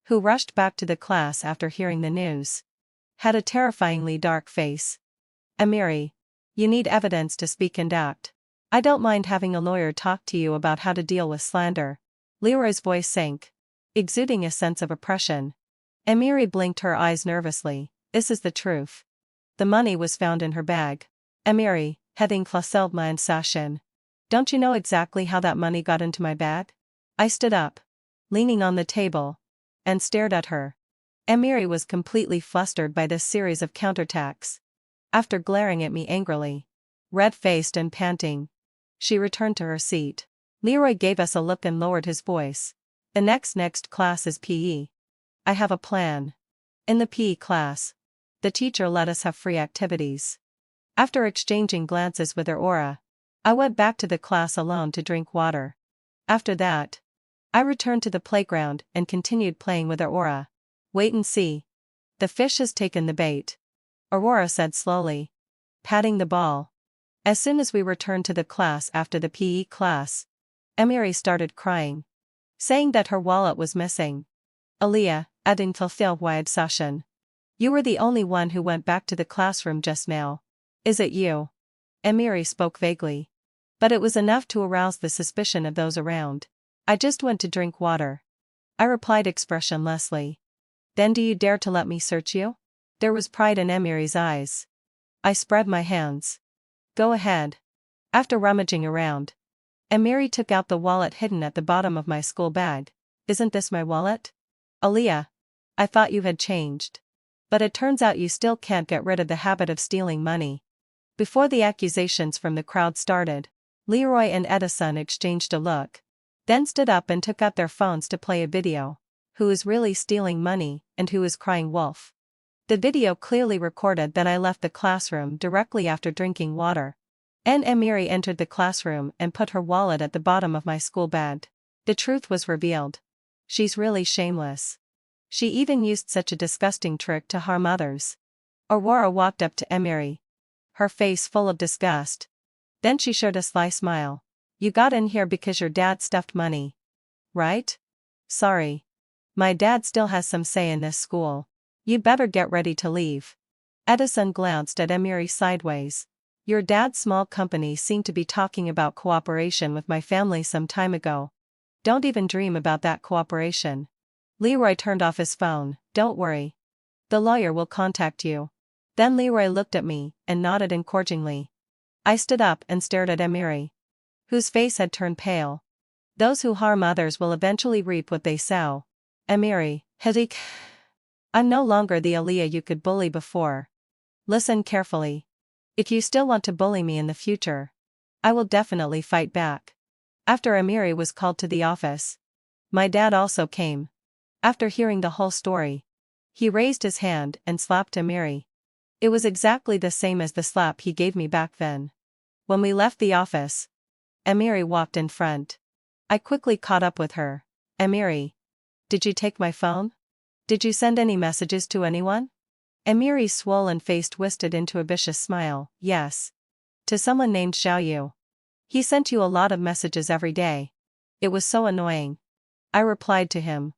who rushed back to the class after hearing the news, had a terrifyingly dark face. Emiri, you need evidence to speak and act. I don't mind having a lawyer talk to you about how to deal with slander. Leroy's voice sank, exuding a sense of oppression. Emiri blinked her eyes nervously. This is the truth. The money was found in her bag. Emiri, heading Fulfilled. Don't you know exactly how that money got into my bag? I stood up, leaning on the table, and stared at her. Emiri was completely flustered by this series of counterattacks. After glaring at me angrily, red-faced and panting, she returned to her seat. Leroy gave us a look and lowered his voice. The next class is PE. I have a plan. In the PE class, the teacher let us have free activities. After exchanging glances with Aurora, I went back to the class alone to drink water. After that, I returned to the playground and continued playing with Aurora. Wait and see. The fish has taken the bait, Aurora said slowly, patting the ball. As soon as we returned to the class after the PE class, Emiri started crying, saying that her wallet was missing. Aaliyah, I didn't fulfill wide session. You were the only one who went back to the classroom just now. Is it you? Emiri spoke vaguely. But it was enough to arouse the suspicion of those around. I just went to drink water, I replied expressionlessly. Then do you dare to let me search you? There was pride in Emiri's eyes. I spread my hands. Go ahead. After rummaging around, Emiri took out the wallet hidden at the bottom of my school bag. Isn't this my wallet? Aaliyah, I thought you had changed. But it turns out you still can't get rid of the habit of stealing money. Before the accusations from the crowd started, Leroy and Edison exchanged a look, then stood up and took out their phones to play a video. Who is really stealing money, and who is crying wolf? The video clearly recorded that I left the classroom directly after drinking water. And Emiri entered the classroom and put her wallet at the bottom of my school bag. The truth was revealed. She's really shameless. She even used such a disgusting trick to harm others. Aurora walked up to Emiri, her face full of disgust. Then she showed a sly smile. You got in here because your dad stuffed money, right? Sorry. My dad still has some say in this school. You'd better get ready to leave. Edison glanced at Emiri sideways. Your dad's small company seemed to be talking about cooperation with my family some time ago. Don't even dream about that cooperation. Leroy turned off his phone. Don't worry. The lawyer will contact you. Then Leroy looked at me and nodded encouragingly. I stood up and stared at Emiri, whose face had turned pale. Those who harm others will eventually reap what they sow. Emiri, Hadik. I'm no longer the Aaliyah you could bully before. Listen carefully. If you still want to bully me in the future, I will definitely fight back. After Emiri was called to the office, my dad also came. After hearing the whole story, he raised his hand and slapped Emiri. It was exactly the same as the slap he gave me back then. When we left the office, Emiri walked in front. I quickly caught up with her. Emiri, did you take my phone? Did you send any messages to anyone? Emiri's swollen face twisted into a vicious smile. Yes. To someone named Xiaoyu. He sent you a lot of messages every day. It was so annoying. I replied to him.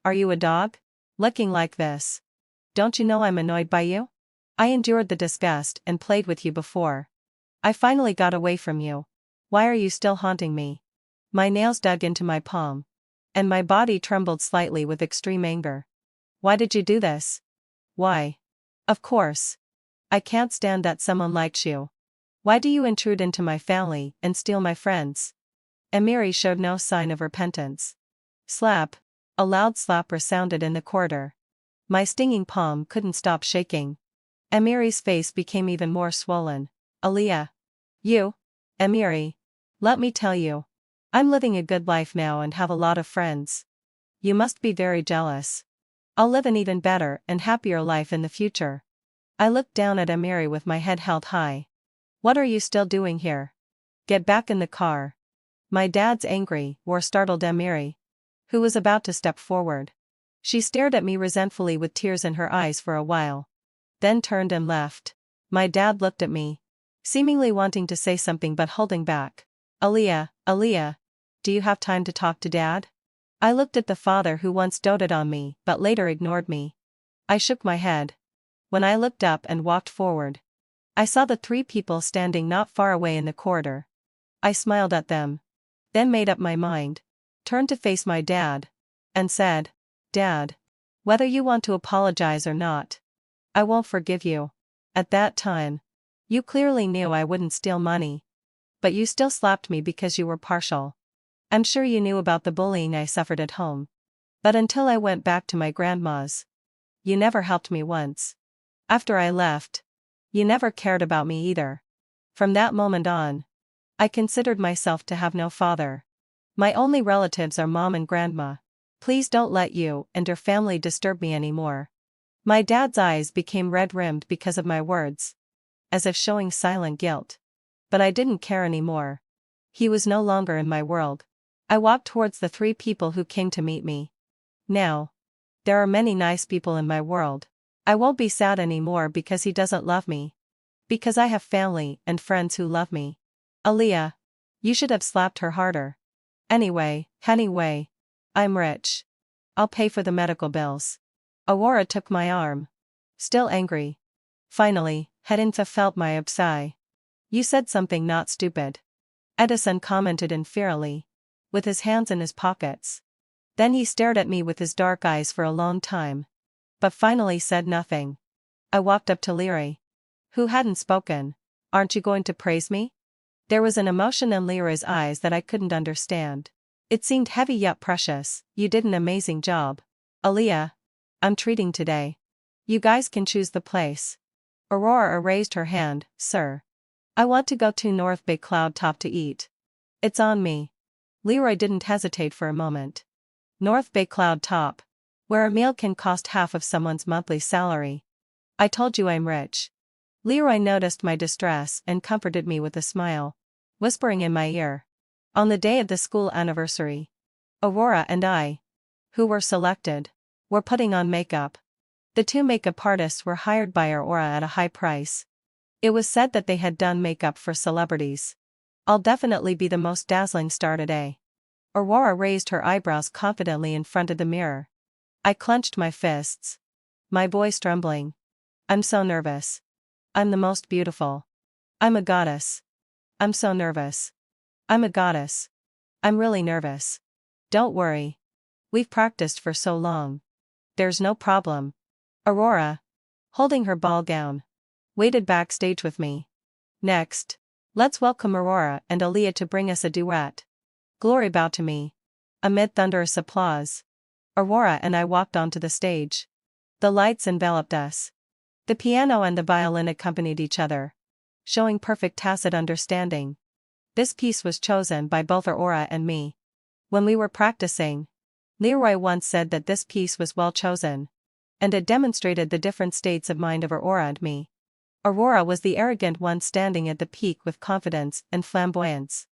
Are you a dog? Looking like this. Don't you know I'm annoyed by you? I endured the disgust and played with you before. I finally got away from you. Why are you still haunting me? My nails dug into my palm, and my body trembled slightly with extreme anger. Why did you do this? Why? Of course. I can't stand that someone likes you. Why do you intrude into my family and steal my friends? Emiri showed no sign of repentance. Slap. A loud slap resounded in the corridor. My stinging palm couldn't stop shaking. Emiri's face became even more swollen. Aaliyah. You? Emiri. Let me tell you. I'm living a good life now and have a lot of friends. You must be very jealous. I'll live an even better and happier life in the future. I looked down at Emiri with my head held high. What are you still doing here? Get back in the car. My dad's angry roar startled Emiri, who was about to step forward. She stared at me resentfully with tears in her eyes for a while, then turned and left. My dad looked at me, seemingly wanting to say something but holding back. Aaliyah, do you have time to talk to Dad? I looked at the father who once doted on me but later ignored me. I shook my head. When I looked up and walked forward, I saw the three people standing not far away in the corridor. I smiled at them, then made up my mind, turned to face my dad, and said, Dad, whether you want to apologize or not, I won't forgive you. At that time, you clearly knew I wouldn't steal money. But you still slapped me because you were partial. I'm sure you knew about the bullying I suffered at home. But until I went back to my grandma's, you never helped me once. After I left, you never cared about me either. From that moment on, I considered myself to have no father. My only relatives are Mom and Grandma. Please don't let you and your family disturb me anymore. My dad's eyes became red-rimmed because of my words, as if showing silent guilt. But I didn't care anymore. He was no longer in my world. I walked towards the three people who came to meet me. Now, there are many nice people in my world. I won't be sad anymore because he doesn't love me. Because I have family and friends who love me. Aaliyah, you should have slapped her harder. Anyway, I'm rich. I'll pay for the medical bills. Aurora took my arm. Still angry. Finally, hadn't felt my sigh. You said something not stupid. Edison commented inferiorly, with his hands in his pockets. Then he stared at me with his dark eyes for a long time, but finally said nothing. I walked up to Leroy, who hadn't spoken. Aren't you going to praise me? There was an emotion in Leroy's eyes that I couldn't understand. It seemed heavy yet precious. You did an amazing job. Aaliyah, I'm treating today. You guys can choose the place. Aurora raised her hand. Sir. I want to go to North Bay Cloud Top to eat. It's on me. Leroy didn't hesitate for a moment. North Bay Cloud Top, where a meal can cost half of someone's monthly salary. I told you I'm rich. Leroy noticed my distress and comforted me with a smile, whispering in my ear. On the day of the school anniversary, Aurora and I, who were selected, were putting on makeup. The two makeup artists were hired by Aurora at a high price. It was said that they had done makeup for celebrities. I'll definitely be the most dazzling star today. Aurora raised her eyebrows confidently in front of the mirror. I clenched my fists, my voice trembling. I'm so nervous. I'm the most beautiful. I'm a goddess. I'm so nervous. I'm a goddess. I'm really nervous. Don't worry. We've practiced for so long. There's no problem. Aurora, holding her ball gown, waited backstage with me. Next, let's welcome Aurora and Aaliyah to bring us a duet. Glory bowed to me. Amid thunderous applause, Aurora and I walked onto the stage. The lights enveloped us. The piano and the violin accompanied each other, showing perfect tacit understanding. This piece was chosen by both Aurora and me. When we were practicing, Leroy once said that this piece was well chosen, and it demonstrated the different states of mind of Aurora and me. Aurora was the arrogant one standing at the peak with confidence and flamboyance,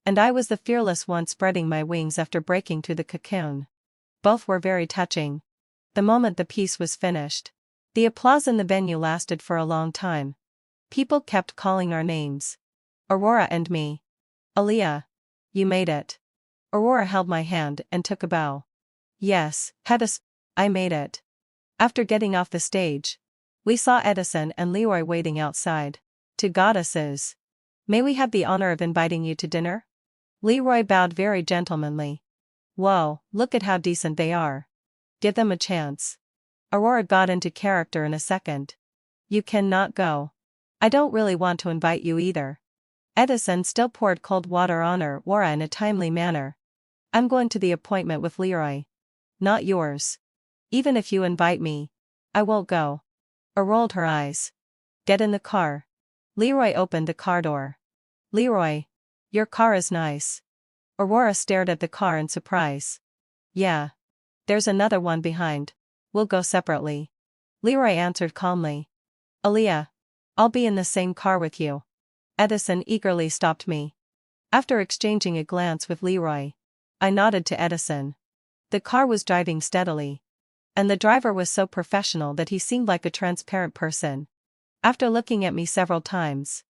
and I was the fearless one spreading my wings after breaking through the cocoon. Both were very touching. The moment the piece was finished, the applause in the venue lasted for a long time. People kept calling our names. Aurora and me. Aaliyah. You made it. Aurora held my hand and took a bow. Yes, I made it. After getting off the stage, we saw Edison and Leroy waiting outside. To goddesses. May we have the honor of inviting you to dinner? Leroy bowed very gentlemanly. Whoa, look at how decent they are. Give them a chance. Aurora got into character in a second. You cannot go. I don't really want to invite you either. Edison still poured cold water on Aurora in a timely manner. I'm going to the appointment with Leroy. Not yours. Even if you invite me, I won't go. Aurora rolled her eyes. Get in the car. Leroy opened the car door. Leroy, your car is nice. Aurora stared at the car in surprise. Yeah. There's another one behind. We'll go separately. Leroy answered calmly. Aaliyah, I'll be in the same car with you. Edison eagerly stopped me. After exchanging a glance with Leroy, I nodded to Edison. The car was driving steadily, and the driver was so professional that he seemed like a transparent person. After looking at me several times,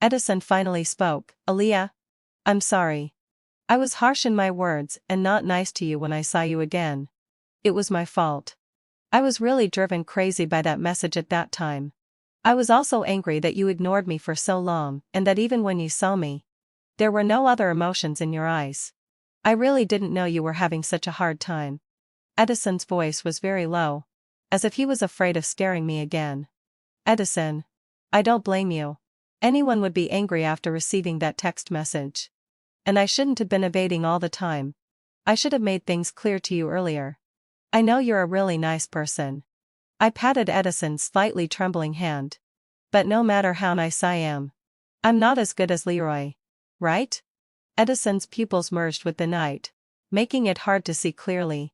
Edison finally spoke. Aaliyah, I'm sorry. I was harsh in my words and not nice to you when I saw you again. It was my fault. I was really driven crazy by that message at that time. I was also angry that you ignored me for so long and that even when you saw me, there were no other emotions in your eyes. I really didn't know you were having such a hard time. Edison's voice was very low, as if he was afraid of scaring me again. Edison, I don't blame you. Anyone would be angry after receiving that text message. And I shouldn't have been evading all the time. I should have made things clear to you earlier. I know you're a really nice person. I patted Edison's slightly trembling hand. But no matter how nice I am, I'm not as good as Leroy. Right? Edison's pupils merged with the night, making it hard to see clearly.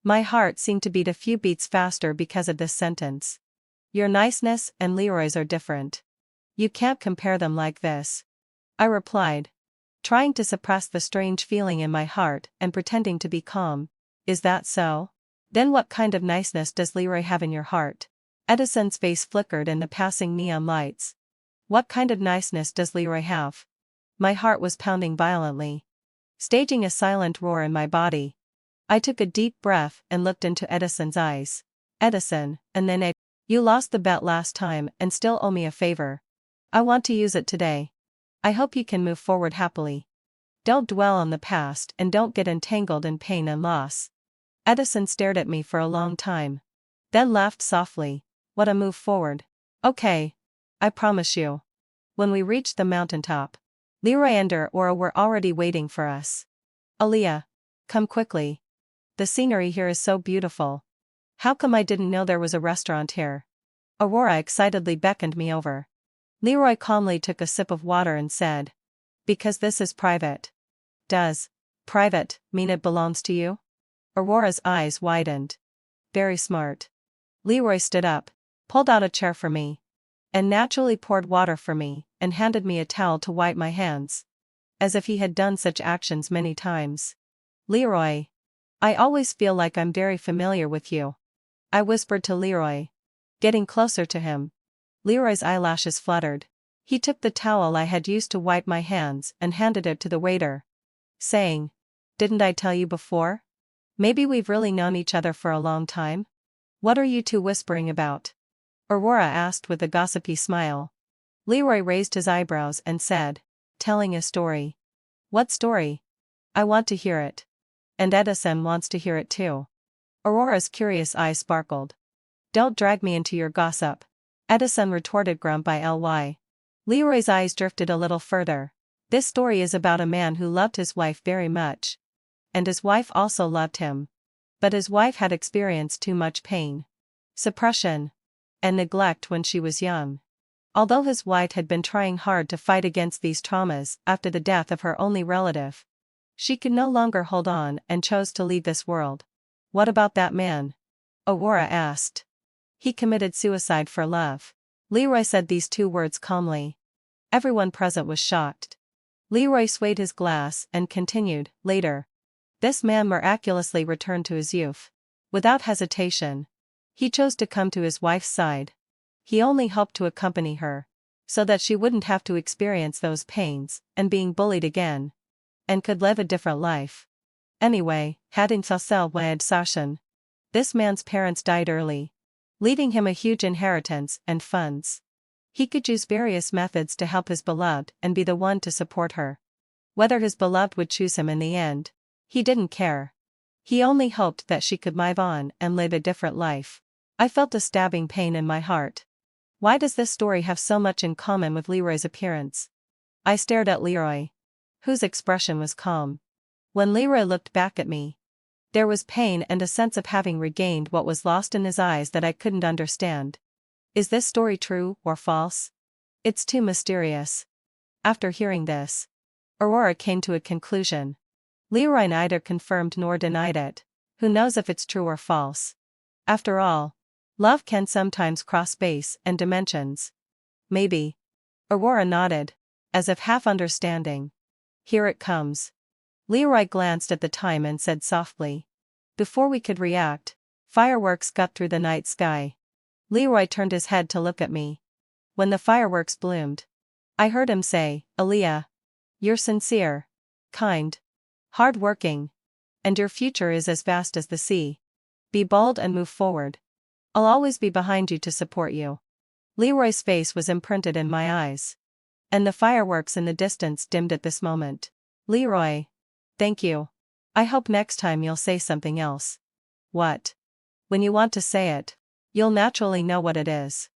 My heart seemed to beat a few beats faster because of this sentence. Your niceness and Leroy's are different. You can't compare them like this. I replied, trying to suppress the strange feeling in my heart and pretending to be calm. Is that so? Then what kind of niceness does Leroy have in your heart? Edison's face flickered in the passing neon lights. What kind of niceness does Leroy have? My heart was pounding violently. staging a silent roar in my body. I took a deep breath and looked into Edison's eyes. Edison, and then you lost the bet last time and still owe me a favor. I want to use it today. I hope you can move forward happily. Don't dwell on the past and don't get entangled in pain and loss. Edison stared at me for a long time. Then laughed softly. What a move forward. Okay. I promise you. When we reached the mountaintop, Leroy and Aurora were already waiting for us. Aaliyah, come quickly. The scenery here is so beautiful. How come I didn't know there was a restaurant here? Aurora excitedly beckoned me over. Leroy calmly took a sip of water and said, because this is private. Does private mean it belongs to you? Aurora's eyes widened. Very smart. Leroy stood up, pulled out a chair for me, and naturally poured water for me, and handed me a towel to wipe my hands. As if he had done such actions many times. Leroy. I always feel like I'm very familiar with you. I whispered to Leroy. Getting closer to him. Leroy's eyelashes fluttered. He took the towel I had used to wipe my hands and handed it to the waiter, saying, didn't I tell you before? Maybe we've really known each other for a long time? What are you two whispering about? Aurora asked with a gossipy smile. Leroy raised his eyebrows and said, telling a story. What story? I want to hear it. And Edison wants to hear it too. Aurora's curious eyes sparkled. Don't drag me into your gossip. Edison retorted grumpily. Leroy's eyes drifted a little further. This story is about a man who loved his wife very much. And his wife also loved him. But his wife had experienced too much pain, suppression, and neglect when she was young. Although his wife had been trying hard to fight against these traumas after the death of her only relative, she could no longer hold on and chose to leave this world. What about that man? Aurora asked. He committed suicide for love. Leroy said these two words calmly. Everyone present was shocked. Leroy swayed his glass and continued, later. This man miraculously returned to his youth. Without hesitation. He chose to come to his wife's side. He only hoped to accompany her, so that she wouldn't have to experience those pains and being bullied again, and could live a different life. Anyway, hadn't Sasel wed Sashan. This man's parents died early, leaving him a huge inheritance and funds. He could use various methods to help his beloved and be the one to support her. Whether his beloved would choose him in the end, he didn't care. He only hoped that she could move on and live a different life. I felt a stabbing pain in my heart. Why does this story have so much in common with Leroy's appearance? I stared at Leroy, whose expression was calm. When Leroy looked back at me, there was pain and a sense of having regained what was lost in his eyes that I couldn't understand. Is this story true or false? It's too mysterious. After hearing this, Aurora came to a conclusion. Leroy neither confirmed nor denied it. Who knows if it's true or false? After all, love can sometimes cross space and dimensions. Maybe. Aurora nodded, as if half understanding. Here it comes. Leroy glanced at the time and said softly. Before we could react, fireworks got through the night sky. Leroy turned his head to look at me. When the fireworks bloomed, I heard him say, Aaliyah, you're sincere, kind, hard-working, and your future is as vast as the sea. Be bold and move forward. I'll always be behind you to support you. Leroy's face was imprinted in my eyes. And the fireworks in the distance dimmed at this moment. Leroy. Thank you. I hope next time you'll say something else. What? When you want to say it, you'll naturally know what it is.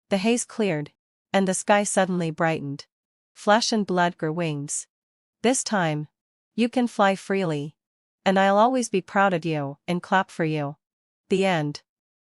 The haze cleared, and the sky suddenly brightened. Flesh and blood grew wings. This time, you can fly freely. And I'll always be proud of you and clap for you. The end.